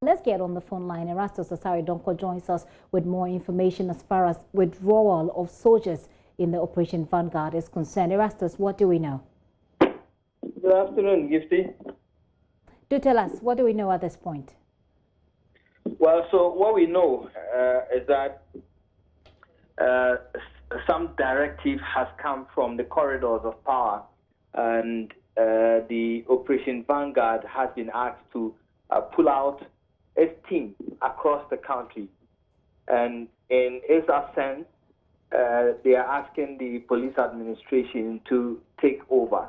Let's get on the phone line. Erastus Asari Donko joins us with more information as far as withdrawal of soldiers in the Operation Vanguard is concerned. Erastus, what do we know? Good afternoon, Gifty. Do tell us, what do we know at this point? Well, so what we know is that some directive has come from the corridors of power, and the Operation Vanguard has been asked to pull out its team across the country. And in its absence, they are asking the police administration to take over.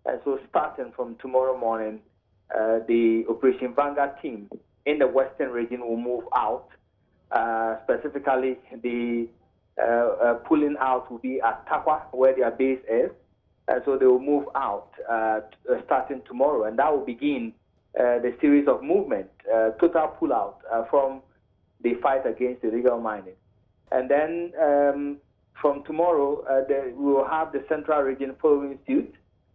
And so starting from tomorrow morning, the Operation Vanguard team in the Western region will move out. Specifically, the pulling out will be at Takwa, where their base is. And so they will move out starting tomorrow. And that will begin the series of movement, total pullout from the fight against illegal mining. And then from tomorrow, we will have the Central region following suit.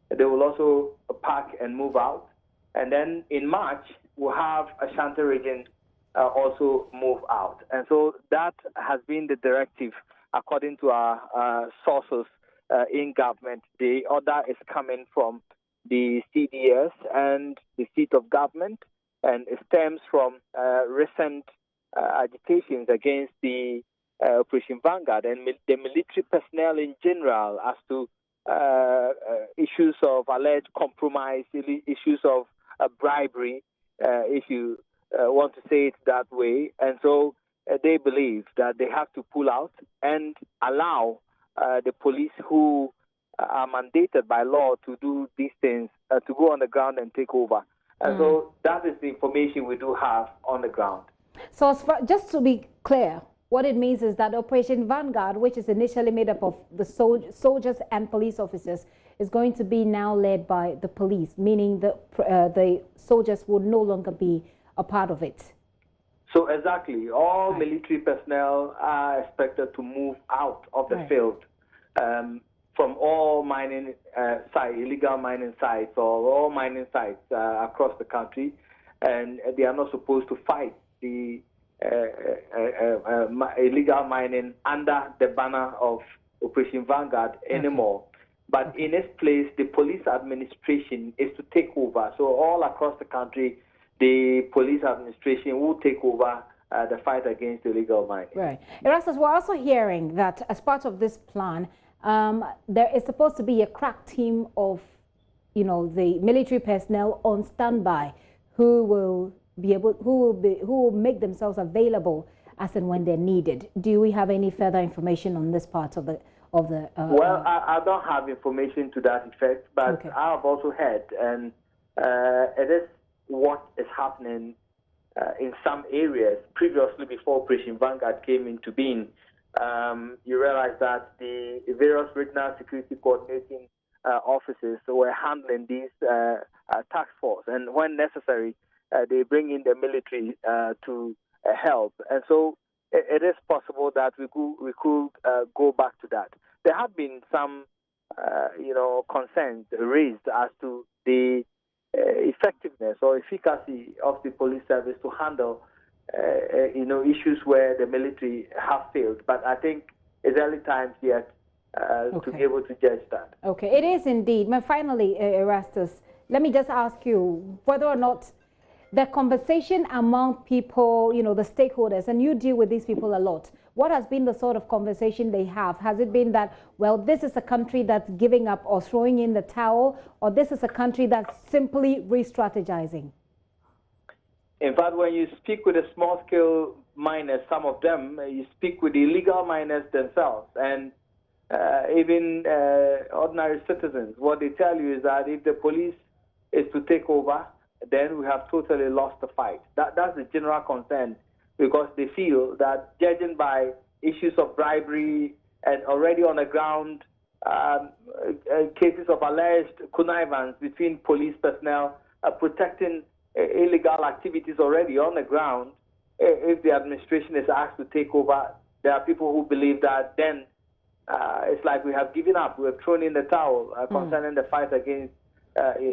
They will also pack and move out. And then in March, we'll have Ashanti region also move out. And so that has been the directive according to our sources in government. The order is coming from the CDS and the seat of government, and it stems from recent agitations against the Operation Vanguard and the military personnel in general as to issues of alleged compromise, issues of bribery, if you want to say it that way. And so they believe that they have to pull out and allow the police who are mandated by law to do these things to go on the ground and take over. And so that is the information we do have on the ground. So as far, just to be clear, what it means is that Operation Vanguard, which is initially made up of the soldiers and police officers, is going to be now led by the police, meaning the soldiers will no longer be a part of it. So exactly, all military personnel are expected to move out of the field from all mining sites, illegal mining sites, or all mining sites across the country, and they are not supposed to fight the illegal mining under the banner of Operation Vanguard anymore. But in its place, the police administration is to take over. So all across the country, the police administration will take over the fight against illegal mining. Right. Erastus, we're also hearing that as part of this plan, there is supposed to be a crack team of, the military personnel on standby who will make themselves available as and when they're needed. Do we have any further information on this part of the? Well, I don't have information to that effect, but I have also heard, and it is what is happening in some areas. Previously, before Operation Vanguard came into being, you realize that the various regional security coordinating offices were handling these task force, and when necessary, they bring in the military to help. And so it is possible that we could go back to that. There have been some, concerns raised as to the effectiveness or efficacy of the police service to handle, issues where the military have failed. But I think it's early times yet to be able to judge that. Okay, it is indeed. But finally, Erastus, let me just ask you whether or not the conversation among people, the stakeholders, and you deal with these people a lot. What has been the sort of conversation they have? Has it been that, well, this is a country that's giving up or throwing in the towel, or this is a country that's simply re-strategizing? In fact, when you speak with the small-scale miners, some of them, you speak with the illegal miners themselves, and even ordinary citizens. What they tell you is that if the police is to take over, then we have totally lost the fight. That's the general concern, because they feel that judging by issues of bribery and already on the ground cases of alleged connivance between police personnel protecting illegal activities already on the ground, if the administration is asked to take over, there are people who believe that then it's like we have given up, we have thrown in the towel concerning the fight against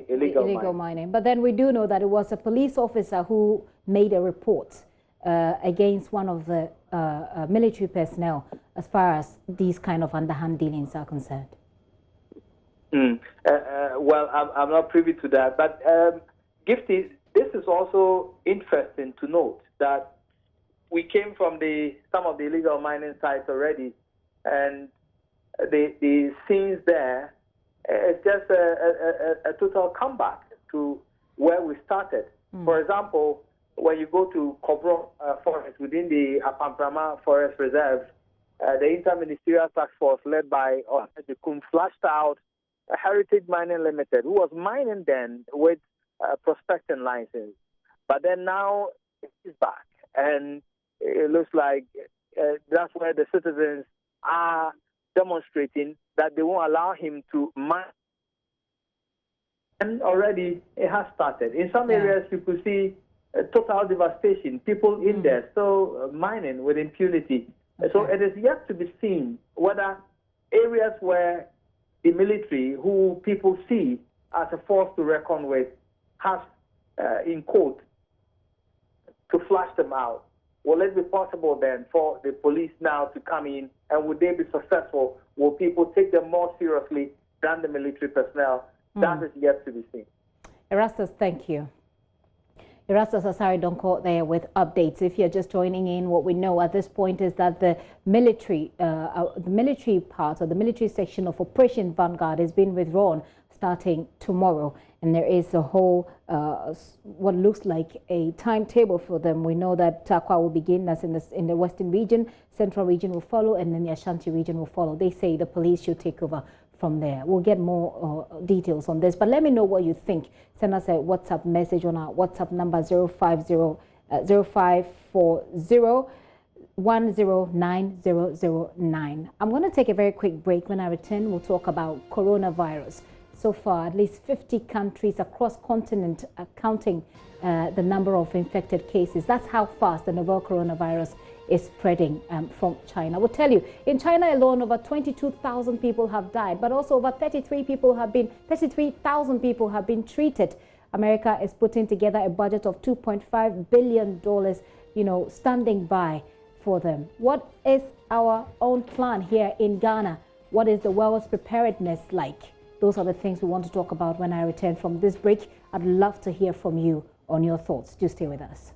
illegal mining. But then we do know that it was a police officer who made a report against one of the military personnel as far as these kind of underhand dealings are concerned. Well, I'm not privy to that, but Gifty, this is also interesting to note that we came from some of the illegal mining sites already, and the scenes there, it's just a total comeback to where we started. For example, when you go to Kobro Forest within the Apamprama Forest Reserve, the Inter-Ministerial Task Force led by Kum flashed out a Heritage Mining Limited, who was mining then with prospecting license. But then now it's back, and it looks like that's where the citizens are demonstrating that they won't allow him to mine. And already it has started. In some areas, you could see total devastation, people in there still mining with impunity. Okay. So it is yet to be seen whether areas where the military, who people see as a force to reckon with, has, in quote, to flush them out. Will it be possible then for the police now to come in, and would they be successful? Will people take them more seriously than the military personnel? That is yet to be seen. Erastus, thank you. Erastus Asari Donko there with updates. If you're just joining in, what we know at this point is that the military part, or the military section of Operation Vanguard, has been withdrawn starting tomorrow. And there is a whole, what looks like a timetable for them. We know that Takwa will begin as in the Western region, Central region will follow, and then the Ashanti region will follow. They say the police should take over from there. We'll get more details on this, but let me know what you think. Send us a WhatsApp message on our WhatsApp number 0540-109009. I'm going to take a very quick break. When I return, we'll talk about coronavirus. So far, at least 50 countries across continent are counting the number of infected cases. That's how fast the novel coronavirus is spreading from China. We'll tell you, in China alone, over 22,000 people have died, but also over 33,000 people have been treated. America is putting together a budget of $2.5 billion, standing by for them. What is our own plan here in Ghana? What is the world's preparedness like? Those are the things we want to talk about when I return from this break. I'd love to hear from you on your thoughts. Do stay with us.